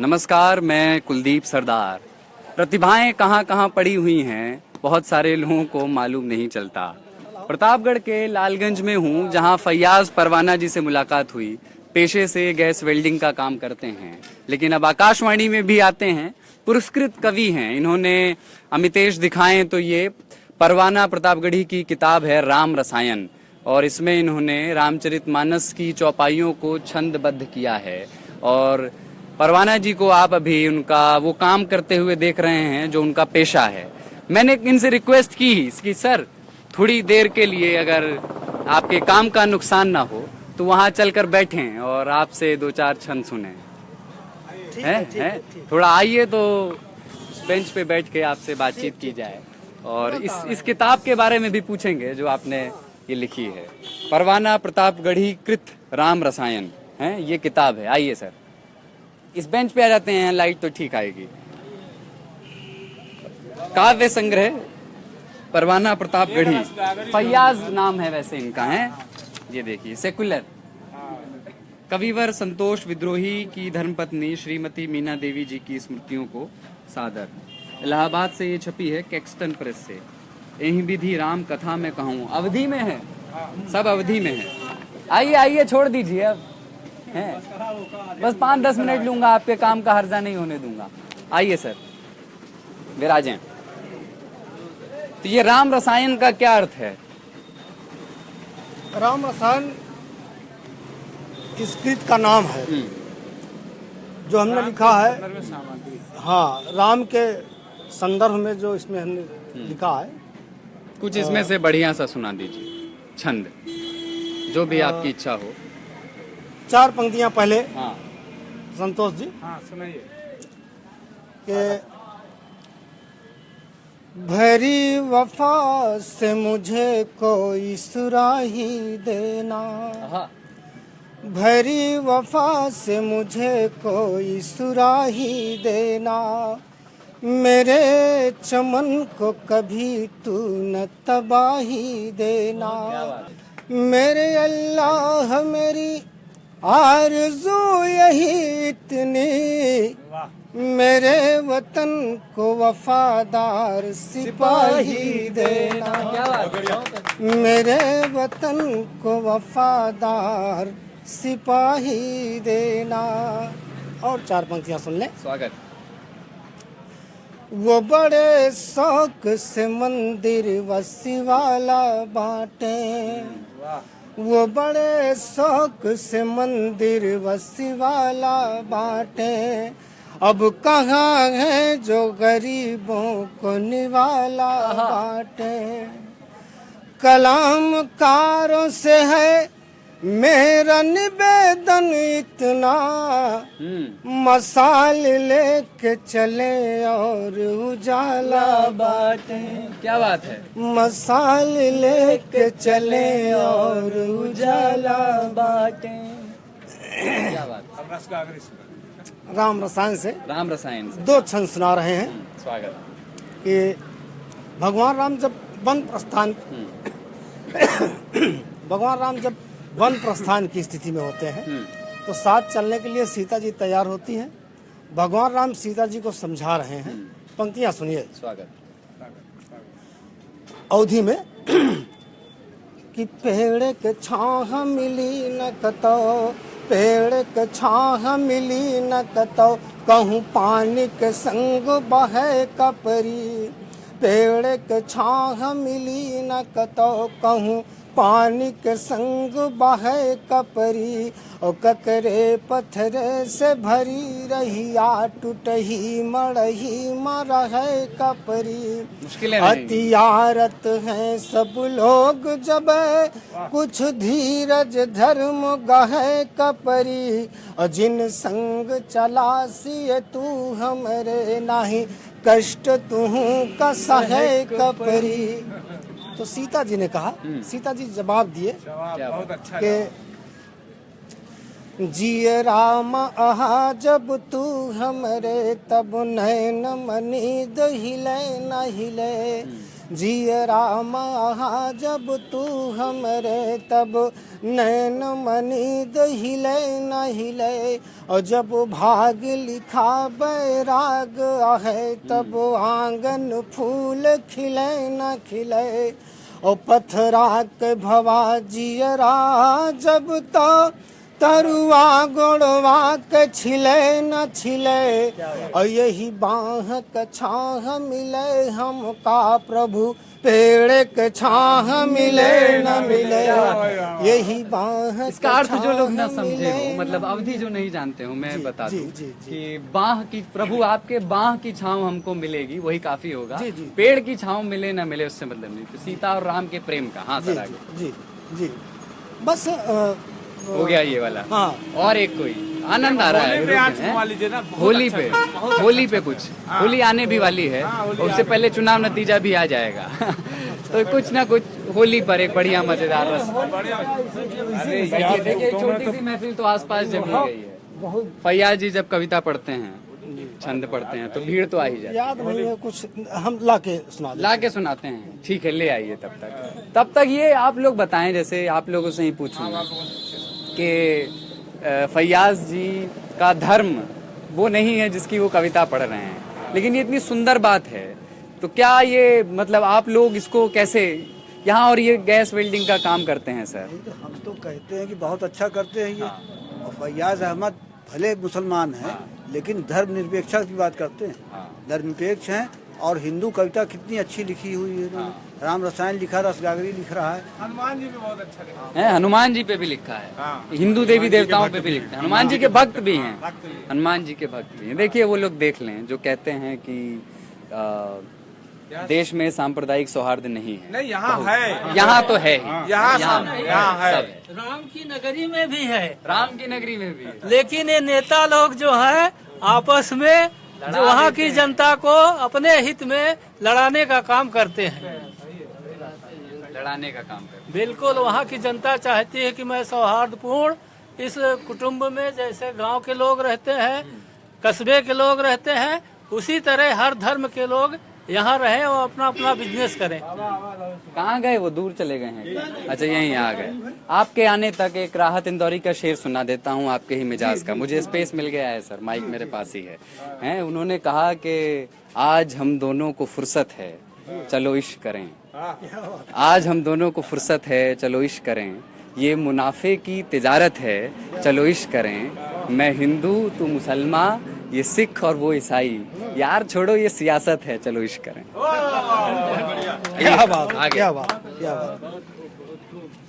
नमस्कार, मैं कुलदीप सरदार। प्रतिभाएं कहाँ कहाँ पड़ी हुई हैं, बहुत सारे लोगों को मालूम नहीं चलता। प्रतापगढ़ के लालगंज में हूँ, जहाँ फैयाज परवाना जी से मुलाकात हुई। पेशे से गैस वेल्डिंग का काम करते हैं, लेकिन अब आकाशवाणी में भी आते हैं। पुरस्कृत कवि हैं। इन्होंने अमितेश दिखाएं तो ये परवाना प्रतापगढ़ी की किताब है राम रसायन, और इसमें इन्होंने रामचरितमानस की चौपाइयों को छंदबद्ध किया है। और परवाना जी को आप अभी उनका वो काम करते हुए देख रहे हैं जो उनका पेशा है। मैंने इनसे रिक्वेस्ट की कि सर थोड़ी देर के लिए अगर आपके काम का नुकसान ना हो तो वहां चलकर बैठें और आपसे दो चार छंद सुने। हैं थोड़ा आइए तो बेंच पे बैठ के आपसे बातचीत की जाए, और इस किताब के बारे में भी पूछेंगे जो आपने ये लिखी है। परवाना प्रतापगढ़ी कृत राम रसायन है ये किताब है। आइए सर, इस बेंच पे आ जाते हैं, लाइट तो ठीक आएगी। काव्य संग्रह परवाना प्रतापगढ़ी, फैयाज नाम है वैसे इनका है। ये देखिए, सेकुलर। कविवर संतोष विद्रोही की धर्मपत्नी श्रीमती मीना देवी जी की स्मृतियों को सादर। इलाहाबाद से ये छपी है, कैक्सटन प्रेस से। यही विधि राम कथा में कहूँ, अवधि में है, सब अवधि में है। आइए आइए, छोड़ दीजिए अब हैं, बस 5-10 मिनट लूंगा, आपके काम का हर्जा नहीं होने दूंगा। आइए सर, विराजें। तो ये राम रसायन का क्या अर्थ है? राम रसायन इस कृत का नाम है जो हमने लिखा है। हाँ, राम के संदर्भ में जो इसमें हमने लिखा है। कुछ इसमें से बढ़िया सा सुना दीजिए छंद, जो भी आपकी इच्छा हो। 4 पंक्तियां पहले। हाँ संतोष जी। हाँ, सुनाइए। कि भरी वफा से मुझे कोई सुराही देना, भरी वफा से मुझे कोई सुराही देना, मेरे चमन को कभी तू न तबाही देना। मेरे अल्लाह मेरी आरज़ू यही इतनी, मेरे वतन को वफादार सिपाही देना, मेरे वतन को वफादार सिपाही देना। और 4 पंक्तियां सुन लें। स्वागत। वो बड़े शौक से मंदिर वसी वाला बांटे, वो बड़े शौक से मंदिर वसी वाला बांटे, अब कहाँ है जो गरीबों को निवाला बांटे। कलामकारों से है मेरा निवेदन इतना, मसाल लेके चले और उजाला बांटे। क्या बात है? मसाल लेके चले और उजाला बांटे। क्या बात? राम रसायन से, राम रसायन से 2 छंद सुना रहे हैं। स्वागत। कि भगवान राम जब वन प्रस्थान भगवान राम जब वन प्रस्थान की स्थिति में होते हैं तो साथ चलने के लिए सीता जी तैयार होती हैं। भगवान राम सीता जी को समझा रहे हैं। पंक्तियां सुनिए। स्वागत। अवधि में कि पेड़ के छाह मिली न कतो, पेड़ के छाह मिली न कतो, कहूँ पानी के संग बहे कपरी, पेड़ के छाह मिली न कतो, कहूँ पानी के संग बहे कपरी, और ककरे पत्थरे से भरी रहिया, टूटही मरही मरहे कपरी। हथियारत हैं सब लोग जब, कुछ धीरज धर्म गहे कपरी, और जिन संग चला सिए तू हमरे, नाही कष्ट तुहू का सहे कपरी। तो सीता जी ने कहा, सीता जी जवाब दिए बहुत अच्छा कि जिए राम आहा जब तू हमरे, तब नैन मनीद हिले न हिले, जियरा महा जब तू हमरे तब नैन मनी हिले न हिले। और जब भाग लिखा बैराग आहे तब आंगन फूल खिले न खिले। और पथरा के भवा जियरा जब तो तरुआ गोड़वा के छिले न छिले। और यही बाह के छाह मिले हमका प्रभु पेड़ के छाह मिले न मिले। यही बाह इसका अर्थ जो लोग ना समझे हो, मतलब अवधि जो नहीं जानते हो, मैं बता दूं कि बाह की प्रभु आपके बाह की छांव हमको मिलेगी वही काफी होगा। पेड़ की छांव मिले ना मिले उससे मतलब नहीं। तो सीता और राम के प्रेम का। हाँ सर आगे। जी जी बस हो गया ये वाला। हाँ। और एक कोई आनंद आ रहा है होली पे कुछ होली आने भी वाली है। उससे पहले चुनाव नतीजा भी आ जाएगा तो कुछ ना कुछ होली पर एक बढ़िया मजेदार रस। देखिए छोटी सी महफिल तो आसपास जमी गई है। फैयाज जी जब कविता पढ़ते हैं, छंद पढ़ते हैं तो भीड़ तो आ ही जाती है। याद नहीं है कुछ, हम लाके सुनाते हैं। ठीक है, ले आइए। तब तक ये आप लोग बताएं, जैसे आप लोगों से ही पूछूंगा कि फैयाज जी का धर्म वो नहीं है जिसकी वो कविता पढ़ रहे हैं, लेकिन ये इतनी सुंदर बात है। तो क्या ये मतलब आप लोग इसको कैसे यहाँ, और ये गैस वेल्डिंग का काम करते हैं सर? हम तो कहते हैं कि बहुत अच्छा करते हैं ये। और फैयाज अहमद भले मुसलमान हैं लेकिन धर्मनिरपेक्षता की बात करते हैं, धर्मनिरपेक्ष हैं। और हिंदू कविता कितनी अच्छी लिखी हुई है इन्होंने। राम रसायन लिखा, रसगागरी लिख रहा है। हनुमान जी पे बहुत अच्छा लिखा है, हनुमान जी पे भी लिखा है। हिंदू देवी देवताओं पे भी लिखते हैं। हनुमान जी के भक्त भी हैं। हनुमान जी के भक्त भी हैं। देखिए वो लोग देख लें जो कहते हैं कि देश में सांप्रदायिक सौहार्द नहीं है। नहीं, यहाँ है, यहाँ तो है, यहाँ है। राम की नगरी में भी है, राम की नगरी में भी है। लेकिन ये नेता लोग जो है आपस में जो वहाँ की जनता को अपने हित में लड़ाने का काम करते हैं। लड़ाने का काम करते हैं। बिल्कुल, वहाँ की जनता चाहती है कि मैं सौहार्दपूर्ण इस कुटुंब में जैसे गांव के लोग रहते हैं, कस्बे के लोग रहते हैं, उसी तरह हर धर्म के लोग यहाँ रहे और अपना अपना बिजनेस करें। कहाँ गए वो? दूर चले गए हैं। अच्छा, यहीं आ गए। आपके आने तक एक राहत इंदौरी का शेर सुना देता हूँ आपके ही मिजाज का। मुझे स्पेस मिल गया है सर, माइक मेरे पास ही है। उन्होंने कहा कि आज हम दोनों को फुर्सत है, चलो इश्क करें। आज हम दोनों को फुर्सत है, चलो इश्क करें। ये मुनाफे की तिजारत है, चलो इश्क करें। मैं हिंदू, तू मुसलमान, ये सिख और वो ईसाई, यार छोड़ो ये सियासत है, चलो इश्क करें। क्या बात, क्या बात, क्या बात।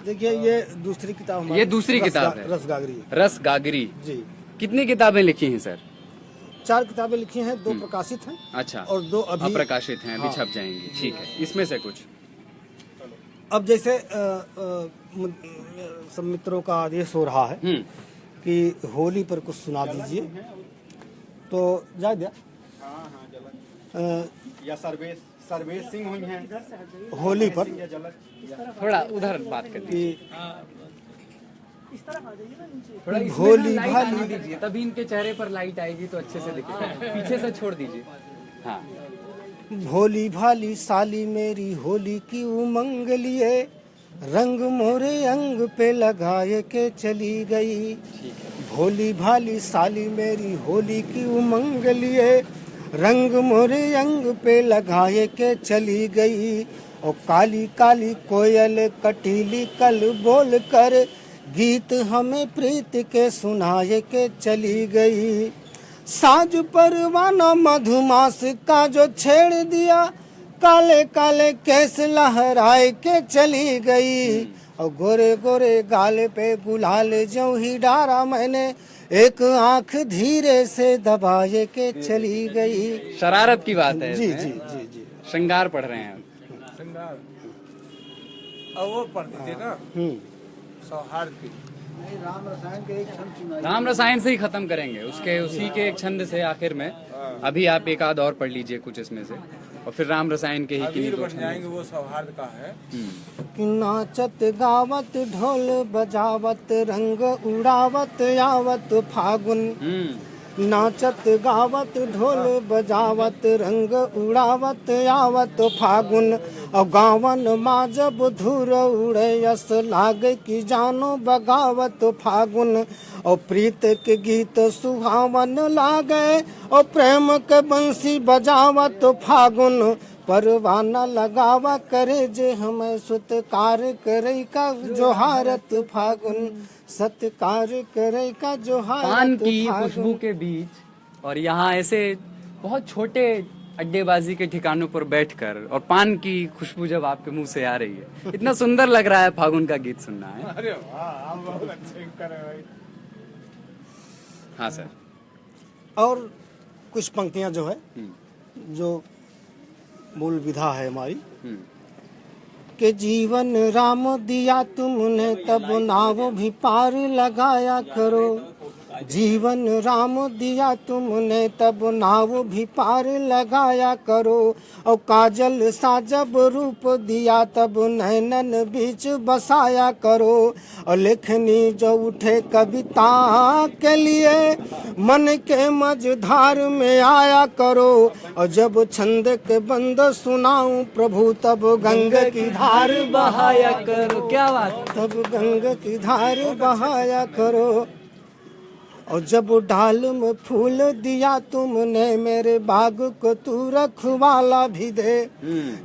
देखिए ये दूसरी किताब, ये दूसरी किताब है, रसगागरी। रसगागरी जी। कितनी किताबें लिखी हैं सर? 4 किताबें लिखी हैं, 2 प्रकाशित हैं। अच्छा। और 2 अभी अप्रकाशित हैं, अभी छप जाएंगी। ठीक है, इसमें से कुछ अब जैसे सब मित्रों का आदेश हो रहा है कि होली पर कुछ सुना दीजिए, तो जा दिया। या सर्वेश सिंह हुई हैं होली पर थोड़ा उधर बात कर कि होली भाली दीजिए, तभी इनके चेहरे पर लाइट आएगी तो अच्छे से दिखेगा। पीछे से छोड़ दीजिए। हाँ। भोली भाली साली मेरी होली की उमंग लिए, रंग मोरे अंग पे लगाए के चली गई। भोली भाली साली मेरी होली की उमंग लिए, रंग मोरे अंग पे लगाए के चली गई। और काली काली कोयल कटीली कल बोल कर गीत हमें प्रीत के सुनाए के चली गई। साज परवाना मधुमास का जो छेड़ दिया, काले काले केस लहराए के चली गई। और गोरे गोरे गाल पे गुलाल जो ही डारा मैंने, एक आंख धीरे से दबाए के चली गई। शरारत की बात है। जी जी जी जी। श्रृंगार पढ़ रहे हैं। और वो पढ़ते थे ना सौहार्द की। राम रसायन से ही खत्म करेंगे, उसके उसी के एक छंद से आखिर में। अभी आप एक आध और पढ़ लीजिए कुछ इसमें से, और फिर राम रसायन के ही किन्हीं बन जाएंगे। वो सौहार्द का है कि नाचत गावत ढोल बजावत रंग उड़ावत आवत फागुन। नाचत गावत ढोल बजावत रंग उड़ावत आवत फागुन। और गावन माँ जब धुर उड़े यस लागे कि जानो बगावत फागुन। और प्रीत के गीत सुहावन लागे और प्रेम के बंसी बजावत फागुन। परवाना लगावा करे जे हमें सत्कार करे का जोहारत फागुन। सत्कार करे का जोहारत पान की फागुन। खुशबू के बीच और यहाँ ऐसे बहुत छोटे अड्डेबाजी के ठिकानों पर बैठकर और पान की खुशबू जब आपके मुंह से आ रही है, इतना सुंदर लग रहा है फागुन का गीत सुनना है। अरे वाह, आप बहुत अच्छे कर रहे भाई। हाँ सर। और कुछ पंक्तियां जो है जो मूल विधा है हमारी कि जीवन राम दिया तुमने तब नाव भी पार लगाया करो। जीवन राम दिया तुमने तब नाव भी पार लगाया करो। और काजल सा जब रूप दिया तब नैनन बीच बसाया करो। और लेखनी जो उठे कविता के लिए मन के मझधार में आया करो। और जब छंद के बंद सुनाऊं प्रभु तब गंगा की धार बहाया करो। क्या बात। तब गंगा की धार बहाया करो। और जब डाल में फूल दिया तुमने मेरे बाग को तू रखवाला भी दे।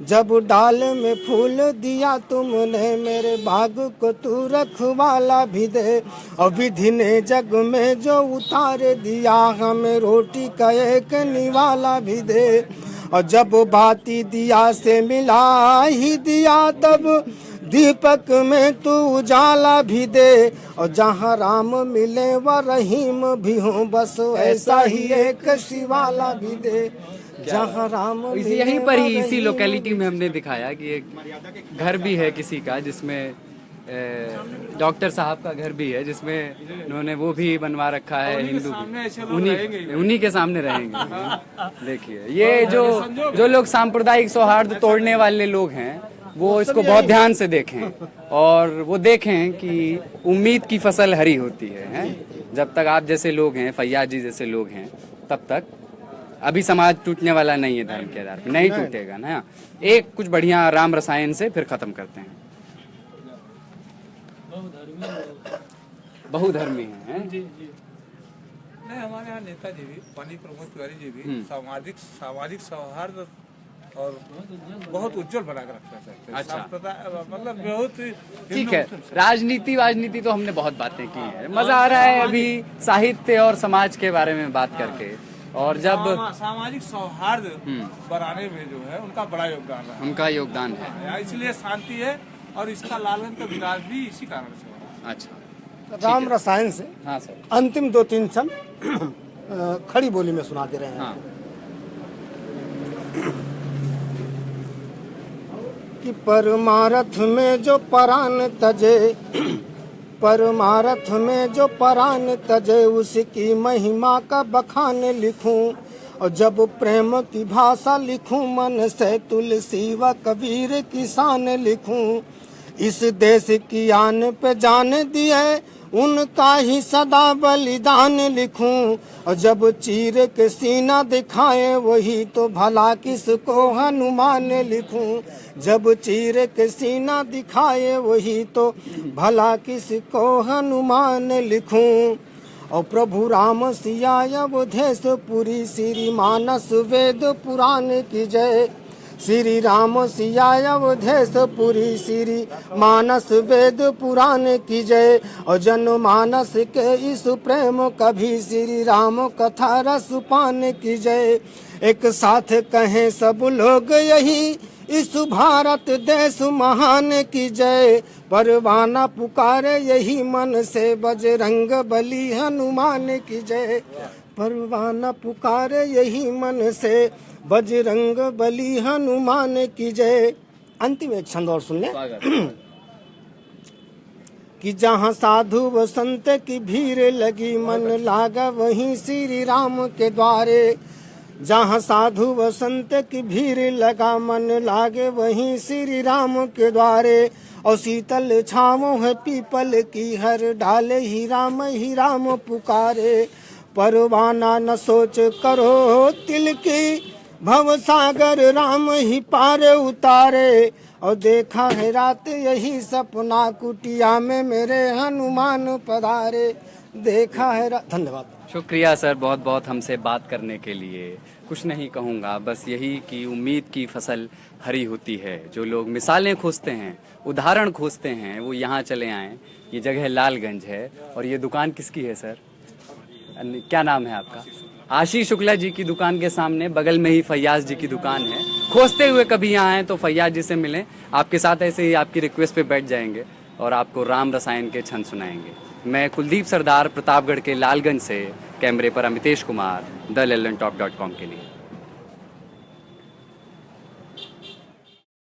जब डाल में फूल दिया तुमने मेरे बाग को तू रखवाला भी दे। और विधि ने जग में जो उतार दिया हमें रोटी का एक निवाला भी दे। और जब बाती दिया से मिला ही दिया तब दीपक में तू उजाला भी दे। और जहाँ राम मिले व रहीम भी हो बस ऐसा ही एक शिवाला भी दे। जहाँ राम इसी यहीं पर ही इसी लोकेलिटी में हमने दिखाया कि एक घर भी है किसी का जिसमें डॉक्टर साहब का घर भी है जिसमें उन्होंने वो भी बनवा रखा है हिंदू भी। उन्हीं के सामने रहेंगे। देखिए ये जो लोग सांप्रदायिक सौहार्द तोड़ने वाले लोग हैं वो इसको बहुत ध्यान से देखें और वो देखें कि उम्मीद की फसल हरी होती है? जब तक आप जैसे लोग हैं, फैयाज जी जैसे लोग हैं, तब तक अभी समाज टूटने वाला नहीं है धर्म के आधार पर, नहीं टूटेगा ना। एक कुछ बढ़िया राम रसायन से फिर खत्म करते हैं। बहुधर्मी है जी जी। नहीं, हमारे यहाँ नेताजी भी, पानी प्रमोद तिवारी जी भी सामाजिक सौहार्द और बहुत उज्जवल बनाकर रखना चाहते हैं। अच्छा। मतलब बहुत ठीक है। राजनीति तो हमने बहुत बातें की है, मजा आ रहा है अभी साहित्य और समाज के बारे में बात करके। और जब सामाजिक सौहार्द बनाने में जो है उनका बड़ा योगदान है। उनका योगदान है, इसलिए शांति है और इसका लालन का विकास भी इसी कारण से हो रहा है। अच्छा। राम रसायन से हाँ सर। अंतिम 2-3 छंद खड़ी बोली में सुना दे रहे हैं। हाँ। कि परमारथ में जो परान तजे, परमारथ में जो परान तजे उसकी महिमा का बखान लिखूं। और जब प्रेम की भाषा लिखूं मन से तुलसी व कबीर की शान लिखूं। इस देश की आन पे जान दिए उनका ही सदा बलिदान लिखूं। और जब चीर के सीना दिखाए वही तो भला किसको हनुमान लिखूं। जब चीर के सीना दिखाए वही तो भला किसको हनुमान लिखूं। और प्रभु राम सिया अवधेश पुरी श्री मानस वेद पुराण की जय। श्री राम सिया अवधेश पुरी श्री मानस वेद पुराण की जय। और जनमानस के इस प्रेम कभी श्री राम कथा रस पान की जय। एक साथ कहें सब लोग यही इस भारत देश महान की जय। परवाना पुकारे यही मन से बजरंग बली हनुमान की जय। परवाना पुकारे यही मन से बजरंग बली हनुमान की जय। अंतिम एक छंद और सुन ले कि जहाँ साधु व संत की भीड़ लगी मन लागा वहीं श्री राम के द्वारे। जहाँ साधु व संत की भीड़ लगा मन लागे वहीं श्री राम के द्वारे। और शीतल छावों है पीपल की हर डाले ही राम पुकारे। परवाना न सोच करो तिल की, भव सागर राम ही पार उतारे। और देखा है रात यही सपना, कुटिया में मेरे हनुमान पधारे। देखा है धन्यवाद। शुक्रिया सर, बहुत बहुत हमसे बात करने के लिए। कुछ नहीं कहूँगा, बस यही कि उम्मीद की फसल हरी होती है। जो लोग मिसालें खोजते हैं, उदाहरण खोजते हैं, वो यहाँ चले आएँ। ये जगह लालगंज है और ये दुकान किसकी है सर? क्या नाम है आपका? आशीष शुक्ला जी की दुकान के सामने बगल में ही फैयाज जी की दुकान है। खोजते हुए कभी यहाँ आए तो फैयाज जी से मिलें। आपके साथ ऐसे ही आपकी रिक्वेस्ट पे बैठ जाएंगे और आपको राम रसायन के छंद सुनाएंगे। मैं कुलदीप सरदार, प्रतापगढ़ के लालगंज से। कैमरे पर Amitesh Kumar, the Lallan top .com के लिए।